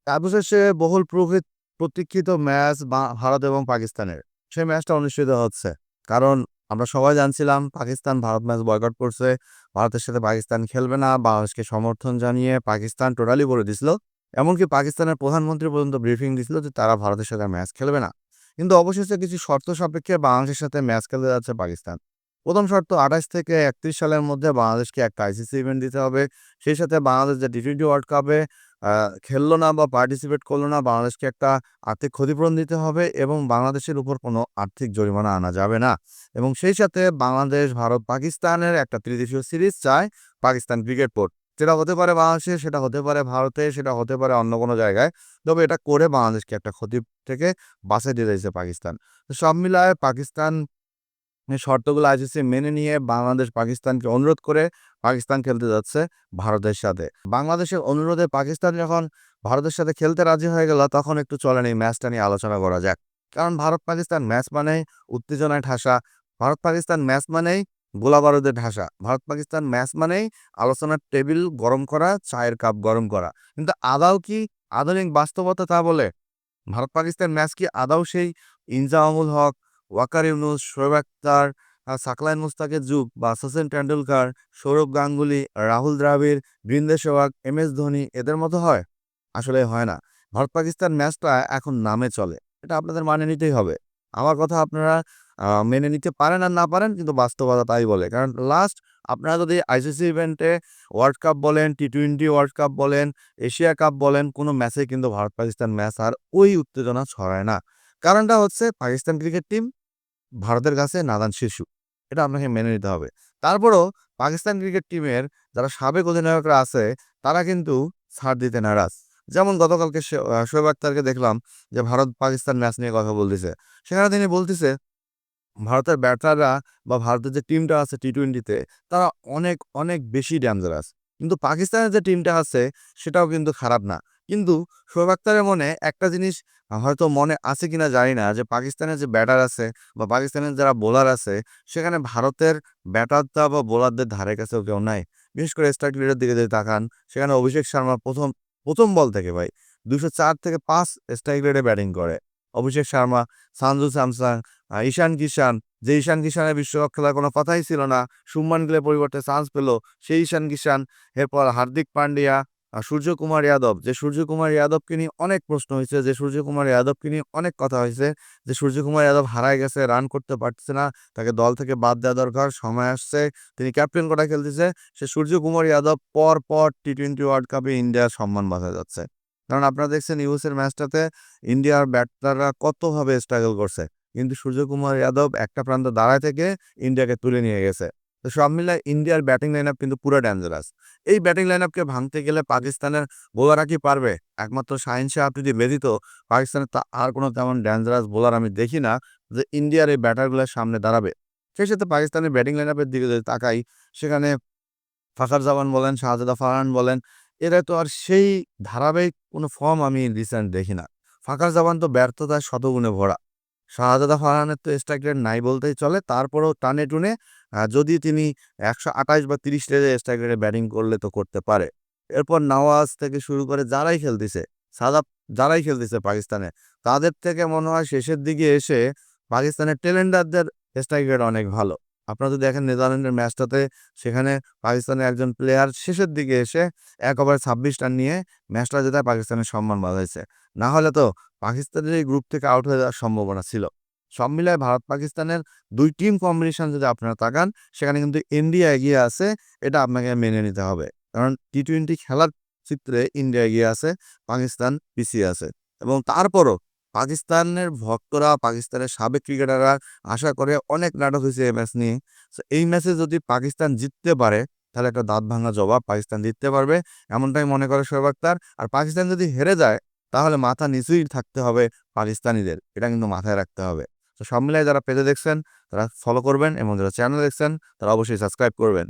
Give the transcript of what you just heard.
সর্বশেষে বহুল প্রতীক্ষিত ম্যাচ ভারত এবং পাকিস্তানের সেই ম্যাচটা অনুষ্ঠিত হচ্ছে। কারণ আমরা সবাই জানছিলাম পাকিস্তান ভারত ম্যাচ বয়কট করছে, ভারতের সাথে পাকিস্তান খেলবে না। বাংলাদেশকে সমর্থন জানিয়ে পাকিস্তান টোটালি বলে দিছিল, এমনকি পাকিস্তানের প্রধানমন্ত্রী পর্যন্ত ব্রিফিং দিছিল যে তারা ভারতের সাথে ম্যাচ খেলবে না। কিন্তু অবশেষে কিছু শর্ত সাপেক্ষে বাংলাদেশের সাথে ম্যাচ খেলতে যাচ্ছে পাকিস্তান। প্রথম শর্ত, 28 থেকে 31 সালের মধ্যে বাংলাদেশকে একটা আইসিসি ইভেন্ট দিতে হবে। সেই সাথে বাংলাদেশ যে টি-20 ওয়ার্ল্ড কাপে খেললো না বা পার্টিসিপেট করলো না, বাংলাদেশকে একটা আর্থিক ক্ষতিপূরণ দিতে হবে এবং বাংলাদেশের উপর কোনো আর্থিক জরিমানা আনা যাবে না। এবং সেই সাথে বাংলাদেশ, ভারত, পাকিস্তানের একটা ত্রিদেশীয় সিরিজ চায় পাকিস্তান ক্রিকেট বোর্ড। সেটা হতে পারে বাংলাদেশে, সেটা হতে পারে ভারতে, সেটা হতে পারে অন্য কোনো জায়গায়। তবে এটা করে বাংলাদেশকে একটা ক্ষতি থেকে বাঁচাই দিয়ে দিয়েছে পাকিস্তান। তো সব মিলায় পাকিস্তান শর্তগুলো আইসিসি মেনে নিয়ে বাংলাদেশ পাকিস্তানকে অনুরোধ করে পাকিস্তান খেলতে যাচ্ছে ভারতের সাথে। বাংলাদেশের অনুরোধে পাকিস্তান যখন ভারতের সাথে খেলতে রাজি হয়ে গেল, তখন একটু চলেন এই ম্যাচটা নিয়ে আলোচনা করা যাক। কারণ ভারত পাকিস্তান ম্যাচ মানেই উত্তেজনায় ঠাসা, ভারত পাকিস্তান ম্যাচ মানেই গোলাবারুদের ঠাসা, ভারত পাকিস্তান ম্যাচ মানেই আলোচনার টেবিল গরম করা, চায়ের কাপ গরম করা। কিন্তু আদৌ কি আধুনিক বাস্তবতা তা বলে? ভারত পাকিস্তান ম্যাচ কি আদৌ সেই ইনজামামুল হক, ওয়াকার ইউনুস, শোয়েব আখতার, সাকলাইন মুস্তাকের যুগ বা সচিন টেন্ডুলকার, সৌরভ গাঙ্গুলি, রাহুল দ্রাবিড়, বীরেন্দ্র সেহবাগ, এম.এস ধোনি এদের মতো হয়? আসলে হয় না। ভারত পাকিস্তান ম্যাচটা এখন নামে চলে। এটা আপনাদের মানে নিতেই হবে। আমার কথা আপনারা মেনে নিতে পারেন আর না পারেন, কিন্তু বাস্তবতা তাই বলে। কারণ লাস্ট আপনারা যদি আইসিসি ইভেন্টে ওয়ার্ল্ড কাপ বলেন, টি-20 ওয়ার্ল্ড কাপ বলেন, এশিয়া কাপ বলেন, কোনো ম্যাচে কিন্তু ভারত পাকিস্তান ম্যাচ আর ওই উত্তেজনা ছড়ায় না। কারণটা হচ্ছে পাকিস্তান ক্রিকেট টিম ভারতের কাছে নাদান শিশু। এটা আপনাকে মেনে নিতে হবে। তারপরও পাকিস্তান ক্রিকেট টিমের যারা সাবেক অধিনায়করা আছে, তারা কিন্তু ছাড় দিতে নারাজ। যেমন গতকালকে শোয়েব আখতারকে দেখলাম যে ভারত পাকিস্তান ম্যাচ নিয়ে কথা বলতেছে। সেখানে তিনি বলতেছে ভারতের ব্যাটাররা বা ভারতের যে টিমটা আছে টি-20-তে তারা অনেক, অনেক বেশি ডেঞ্জারাস। কিন্তু পাকিস্তানের যে টিমটা আছে সেটাও কিন্তু খারাপ না। কিন্তু শোয়েব আখতারের মনে একটা জিনিস হয়তো মনে আছে কিনা জানি না, যে পাকিস্তানের যে ব্যাটার আছে বা পাকিস্তানের যারা বোলার আছে, সেখানে ভারতের ব্যাটাররা বা বোলারদের ধারে কাছেও কেউ নাই। বিশেষ করে স্ট্রাইক রেটের দিকে যদি তাকান, সেখানে অভিষেক শর্মা প্রথম বল থেকে ভাই ২০৪ থেকে ৫ স্ট্রাইক রেটে ব্যাটিং করে। অভিষেক শর্মা, সঞ্জু স্যামসন, ঈশান কিষান, যে ঈশান কিষানের বিশ্বকাপ খেলার কোনো কথাই ছিল না, শুভমান গিলের পরিবর্তে চান্স পেল সেই ঈশান কিষান। এরপর হার্দিক পান্ডিয়া, সূর্যকুমার যাদব, যে সূর্যকুমার যাদবকে নিয়ে অনেক প্রশ্ন হয়েছে, যে সূর্যকুমার যাদবকে নিয়ে অনেক কথা হয়েছে, যে সূর্যকুমার যাদব হারায় গেছে, রান করতে পারতেছে না, তাকে দল থেকে বাদ দেওয়া দরকার, সময় আসছে, তিনি ক্যাপ্টেন কোটায় খেলতেছে। সে সূর্যকুমার যাদব পর টি-20 ওয়ার্ল্ড কাপে ইন্ডিয়ার সম্মান বাঁচা যাচ্ছে। কারণ আপনারা দেখছেন ইউএসের ম্যাচটাতে ইন্ডিয়ার ব্যাটাররা কতভাবে স্ট্রাগল করছে, কিন্তু সূর্যকুমার যাদব একটা প্রান্ত দাঁড়ায় থেকে ইন্ডিয়াকে তুলে নিয়ে গেছে। তো সব মিলায় ইন্ডিয়ার ব্যাটিং লাইন আপ কিন্তু পুরো ডেঞ্জারাস। এই ব্যাটিং লাইন আপকে ভাঙতে গেলে পাকিস্তানের বোলাররা কি পারবে? একমাত্র শাহিন শাহ আফ্রিদি ব্যতীত পাকিস্তানের আর কোনো তেমন ডেঞ্জারাস বোলার আমি দেখি না যে ইন্ডিয়ার এই ব্যাটারগুলোর সামনে দাঁড়াবে। সেই সাথে পাকিস্তানের ব্যাটিং লাইন আপের দিকে যদি তাকাই, সেখানে ফাখার জামান বলেন, শাহজাদা ফারহান বলেন, এরা তো আর সেই ধারাবাহিক কোনো ফর্ম আমি রিসেন্ট দেখি না। ফাখার জামান তো ব্যর্থতায় শতগুণে ভরা। শাহজাদা ফারহানের তো স্ট্রাইক রেট নাই বলতেই চলে। তারপরেও টানে টুনে যদি তিনি ১২৮ বা ৩০ রেটে স্ট্রাইক রেটে ব্যাটিং করলে তো করতে পারে। এরপর নওয়াজ থেকে শুরু করে যারাই খেলতেছে, সাদাব যারাই খেলতেছে পাকিস্তানে, তাদের থেকে মনে হয় শেষের দিকে এসে পাকিস্তানের টেলেন্ডারদের স্ট্রাইক রেট অনেক ভালো। আপনারা যদি দেখেন নেদারল্যান্ডের ম্যাচটাতে, সেখানে পাকিস্তানের একজন প্লেয়ার শেষের দিকে এসে ১ ওভারে ২৬ রান নিয়ে ম্যাচটা জেতায় পাকিস্তানের সম্মান বাঁচাইছে। না হলে তো পাকিস্তানের এই গ্রুপ থেকে আউট হয়ে যাওয়ার সম্ভাবনা ছিল। সব মিলায় ভারত পাকিস্তানের ২ টিম কম্বিনেশন যদি আপনারা তাকান, সেখানে কিন্তু ইন্ডিয়া এগিয়ে আছে। এটা আপনাকে মেনে নিতে হবে। কারণ টি-20 খেলার চিত্রে ইন্ডিয়া এগিয়ে আছে, পাকিস্তান পিছিয়ে আছে। এবং তারপরও পাকিস্তানের ভক্তরা, পাকিস্তানের সাবেক ক্রিকেটাররা আশা করে অনেক নাটক হয়েছে এই ম্যাচ নিয়ে। সো এই ম্যাচে যদি পাকিস্তান জিততে পারে, তাহলে একটা দাঁত ভাঙা জবাব পাকিস্তান দিতে পারবে, এমনটাই মনে করে শোয়েব আখতার। আর পাকিস্তান যদি হেরে যায়, তাহলে মাথা নিচুই থাকতে হবে পাকিস্তানিদের। এটা কিন্তু মাথায় রাখতে হবে। তো সব মিলায় যারা পেজে দেখছেন তারা ফলো করবেন এবং যারা চ্যানেল দেখছেন তারা অবশ্যই সাবস্ক্রাইব করবেন।